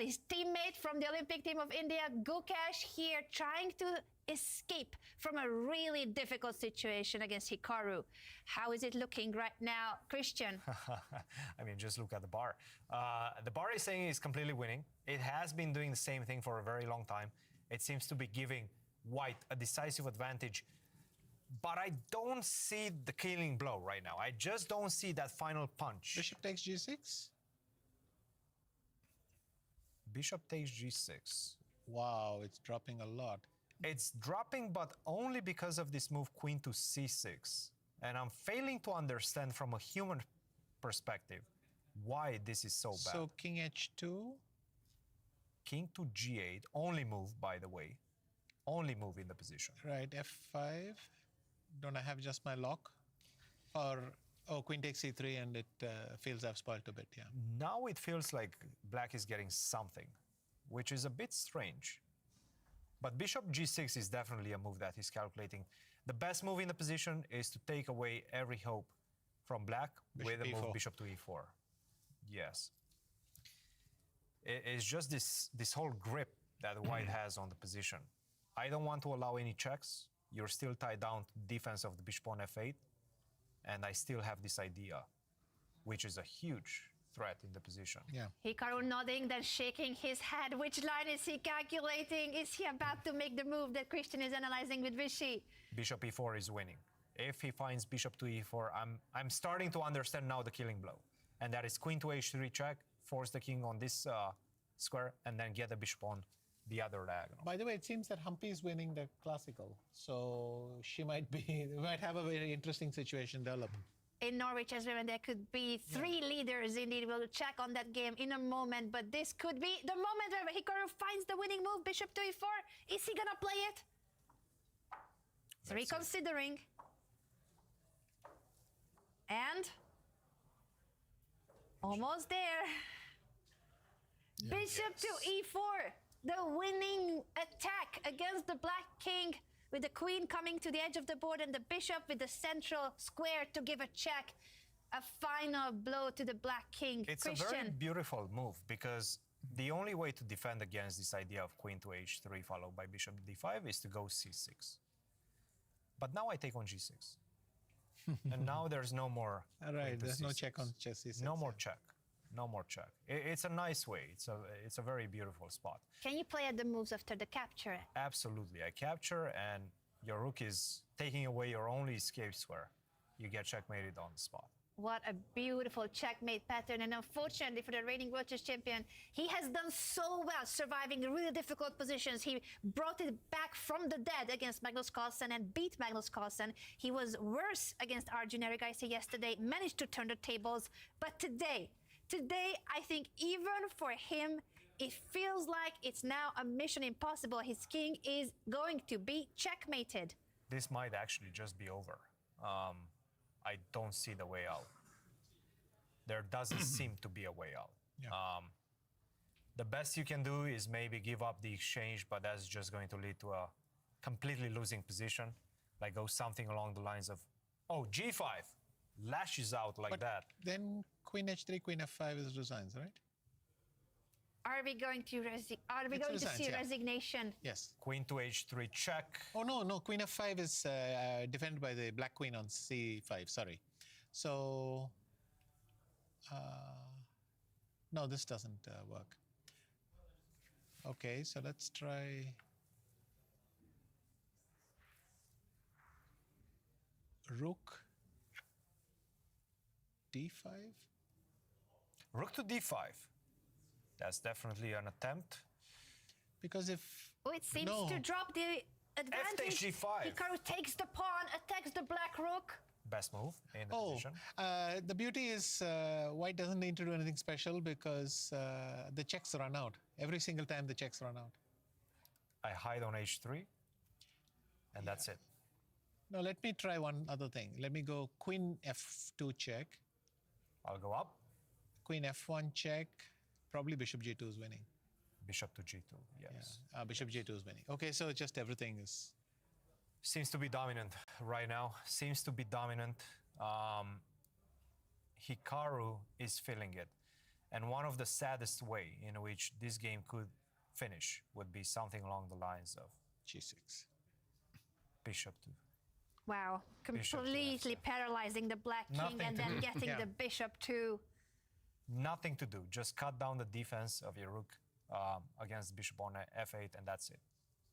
his teammate from the Olympic team of India, Gukesh, here trying to escape from a really difficult situation against Hikaru. How is it looking right now, Christian? I mean, just look at the bar. The bar is saying it's completely winning. It has been doing the same thing for a very long time. It seems to be giving white a decisive advantage. But I don't see the killing blow right now. I just don't see that final punch. Bishop takes g6. Bishop takes g6. Wow, it's dropping a lot. It's dropping, but only because of this move queen to c6. And I'm failing to understand from a human perspective why this is so bad. So king h2. King to g8, only move, by the way. Only move in the position. Right, f5. Don't I have just my lock? Or, oh, queen takes c3 and it feels I've spoiled a bit, yeah. Now it feels like black is getting something, which is a bit strange. But bishop g6 is definitely a move that he's calculating. The best move in the position is to take away every hope from black with a move bishop to e4. Yes. It's just this whole grip that white has on the position. I don't want to allow any checks. You're still tied down to defense of the bishop on f8. And I still have this idea, which is a huge threat in the position. Yeah. Hikaru nodding, then shaking his head. Which line is he calculating? Is he about to make the move that Christian is analyzing with Vichy? Bishop e4 is winning. If he finds bishop to e4, I'm starting to understand now the killing blow. And that is queen to h3 check, force the king on this square, and then get the bishop on the other diagonal. By the way, it seems that Humpy is winning the classical. So she might have a very interesting situation develop. In Norway Chess, there could be three leaders indeed. We'll check on that game in a moment, but this could be the moment where Hikaru finds the winning move, bishop to e4. Is he gonna play it? He's reconsidering. And almost there. Yeah, bishop to e4, the winning attack against the black king, with the queen coming to the edge of the board and the bishop with the central square to give a check. A final blow to the black king. It's Christian. a very beautiful move, because the only way to defend against this idea of queen to h3 followed by bishop d5 is to go c6. But now I take on g6. And now there's no more. All right, there's no check on chess c6. No more check. No more check. It's a nice way. It's a very beautiful spot. Can you play at the moves after the capture? Absolutely. I capture, and your rook is taking away your only escape square. You get checkmated on the spot. What a beautiful checkmate pattern. And unfortunately for the reigning World Chess champion, he has done so well surviving really difficult positions. He brought it back from the dead against Magnus Carlsen and beat Magnus Carlsen. He was worse against Arjun Erigaisi yesterday, managed to turn the tables. But today, I think even for him, it feels like it's now a mission impossible. His king is going to be checkmated. This might actually just be over. I don't see the way out. There doesn't seem to be a way out. Yeah. The best you can do is maybe give up the exchange, but that's just going to lead to a completely losing position. Like go something along the lines of, oh, g5, lashes out like that. Then queen h3, queen f5 is resigns, right? Are we going to see resignation? Yes. Queen to h3 check. Oh, no, queen f5 is defended by the black queen on c5, sorry. So, no, this doesn't work. Okay, so let's try rook d5. Rook to d5. That's definitely an attempt. Because if... Oh, it seems to drop the advantage. F takes g5. Hikaru takes the pawn, attacks the black rook. Best move in the position. The beauty is white doesn't need to do anything special because the checks run out. Every single time the checks run out. I hide on h3, and that's it. No, let me try one other thing. Let me go queen f2 check. I'll go up. Queen f1 check. Probably bishop g2 is winning. Bishop to g2, yes. Yeah. Bishop g2 is winning. Okay, so just everything is... Seems to be dominant right now. Seems to be dominant. Hikaru is feeling it. And one of the saddest way in which this game could finish would be something along the lines of G6. bishop to Wow, Bishop to completely F7. paralyzing the black king Nothing and to then do. getting Yeah. the bishop to. nothing to do. Just cut down the defense of your rook against bishop on f8, and that's it.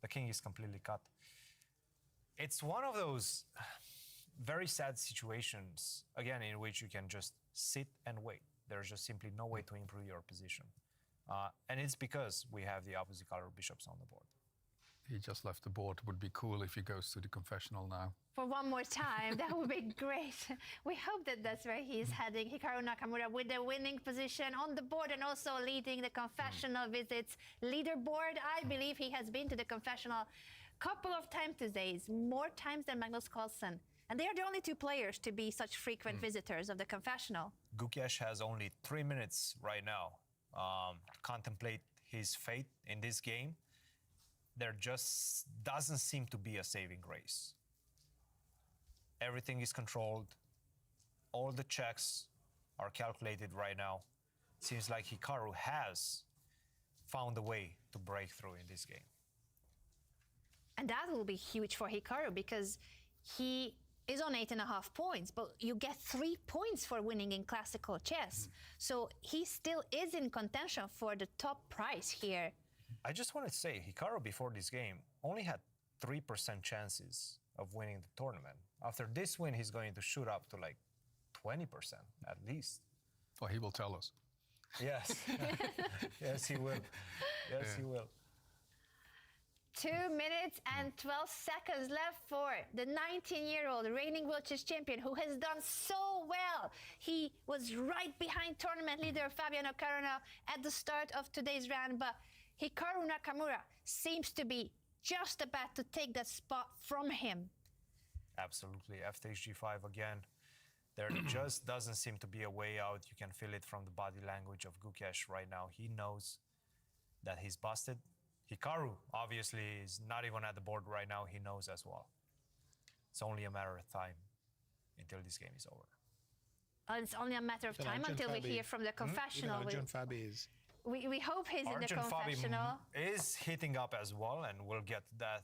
The king is completely cut. It's one of those very sad situations, again, in which you can just sit and wait. There's just simply no way to improve your position. And it's because we have the opposite color bishops on the board. He just left the board. Would be cool if he goes to the confessional now. For one more time, that would be great. We hope that that's where he's heading. Hikaru Nakamura with the winning position on the board and also leading the confessional visits leaderboard. I believe he has been to the confessional a couple of times today, more times than Magnus Carlsen. And they are the only two players to be such frequent visitors of the confessional. Gukesh has only 3 minutes right now to contemplate his fate in this game. There just doesn't seem to be a saving grace. Everything is controlled. All the checks are calculated right now. Seems like Hikaru has found a way to break through in this game. And that will be huge for Hikaru because he is on 8.5 points, but you get 3 points for winning in classical chess. So he still is in contention for the top prize here. I just want to say, Hikaru before this game only had 3% chances of winning the tournament. After this win, he's going to shoot up to like 20% at least. Well, he will tell us. Yes. Yes, he will. Yes, he will. 2 minutes and 12 seconds left for the 19-year-old reigning World Chess Champion who has done so well. He was right behind tournament leader Fabiano Caruana at the start of today's round, but Hikaru Nakamura seems to be just about to take that spot from him. Absolutely. F takes G5 again. There just doesn't seem to be a way out. You can feel it from the body language of Gukesh right now. He knows that he's busted. Hikaru obviously is not even at the board right now. He knows as well. It's only a matter of time until this game is over. It's only a matter of Even time Arjun until we Fabi- hear from the Even confessional. Arjun Fabi is. We hope he's in the Arjun Fabi confessional. is hitting up as well, and we'll get to that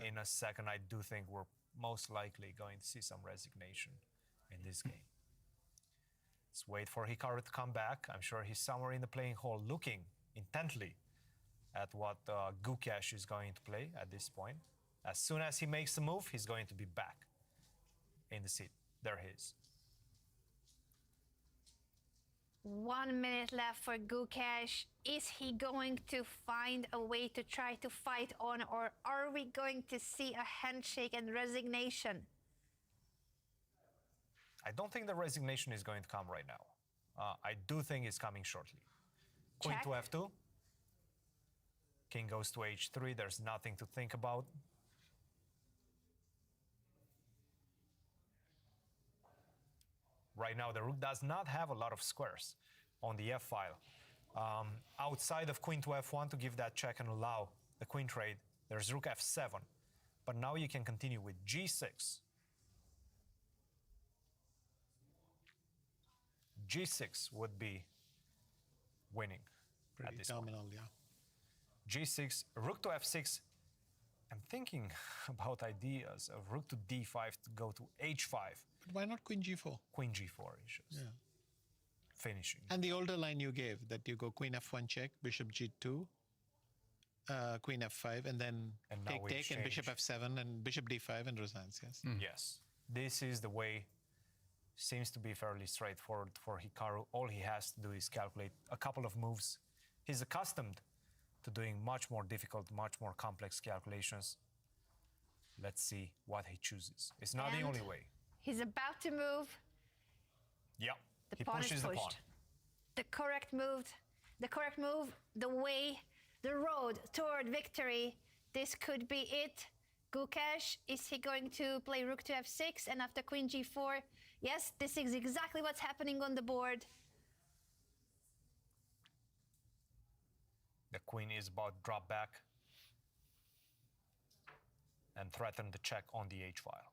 in a second. I do think we're most likely going to see some resignation in this game. Let's wait for Hikaru to come back. I'm sure he's somewhere in the playing hall looking intently at what Gukesh is going to play at this point. As soon as he makes the move, he's going to be back in the seat. There he is. 1 minute left for Gukesh. Is he going to find a way to try to fight on, or are we going to see a handshake and resignation? I don't think the resignation is going to come right now. I do think it's coming shortly. Queen to Check. f2. King goes to h3. There's nothing to think about. Right now, the rook does not have a lot of squares on the f-file. Outside of queen to f1 to give that check and allow the queen trade, there's rook f7. But now you can continue with g6. G6 would be winning at Pretty this point. terminal, yeah. G6, rook to f6. I'm thinking about ideas of rook to d5 to go to h5. But why not Queen G4? Queen g4 issues. Yeah. Finishing. And the older line you gave, that you go Queen F1 check, Bishop G2, Queen F5, and then And now we take, and Bishop exchange. F7, and Bishop D5, and resigns, yes? Yes. This is the way. Seems to be fairly straightforward for Hikaru. All he has to do is calculate a couple of moves. He's accustomed to doing much more difficult, much more complex calculations. Let's see what he chooses. It's not the And only way. He's about to move. Yeah. The He pawn is pushes the pushed. pawn. The correct move, the way, the road toward victory. This could be it. Gukesh, is he going to play rook to f6 and after queen g4? Yes, this is exactly what's happening on the board. The queen is about to drop back and threaten the check on the h-file.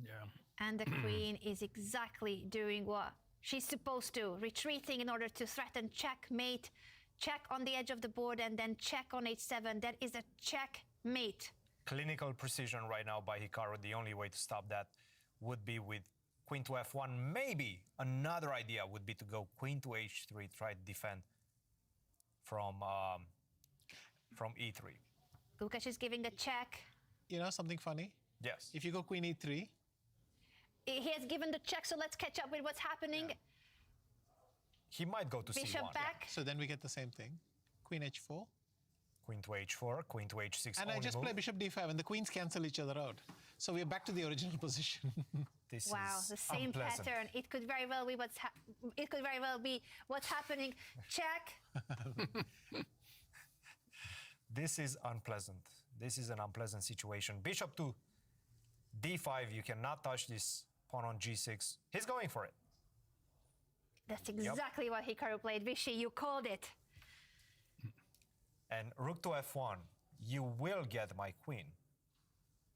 Yeah. And the queen is exactly doing what she's supposed to, retreating in order to threaten checkmate, check on the edge of the board, and then check on h7. That is a checkmate. Clinical precision right now by Hikaru. The only way to stop that would be with queen to f1. Maybe another idea would be to go queen to h3, try to defend from e3. Gukesh is giving the check. You know something funny? Yes. If you go queen e3, He has given the check, so let's catch up with what's happening. He might go to Bishop c1. back. so then we get the same thing. Queen h4. Queen to h4, queen to h6. And I just play bishop d5 and the queens cancel each other out. So we're back to the original position. This Wow, is the same unpleasant. pattern. It could very well be what's happening. Check. This is unpleasant. This is an unpleasant situation. Bishop to d5. You cannot touch this pawn on g6. He's going for it. That's exactly what Hikaru played. Vishy, you called it. And rook to f1. You will get my queen,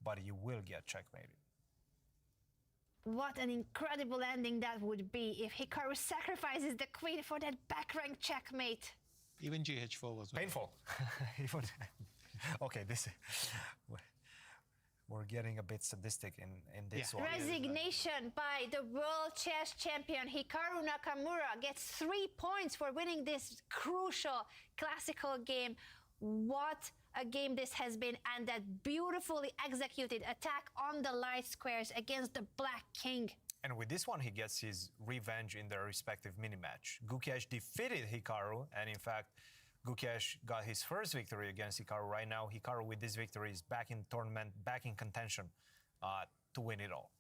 but you will get checkmated. What an incredible ending that would be if Hikaru sacrifices the queen for that back rank checkmate. Even gh4 was Painful. Okay, we're getting a bit sadistic in this Yeah. one. Resignation by the world chess champion Hikaru Nakamura gets 3 points for winning this crucial classical game. What a game this has been, and that beautifully executed attack on the light squares against the black king. And with this one, he gets his revenge in their respective mini-match. Gukesh defeated Hikaru, and in fact, Gukesh got his first victory against Hikaru. Right now, Hikaru with this victory is back in tournament, back in contention to win it all.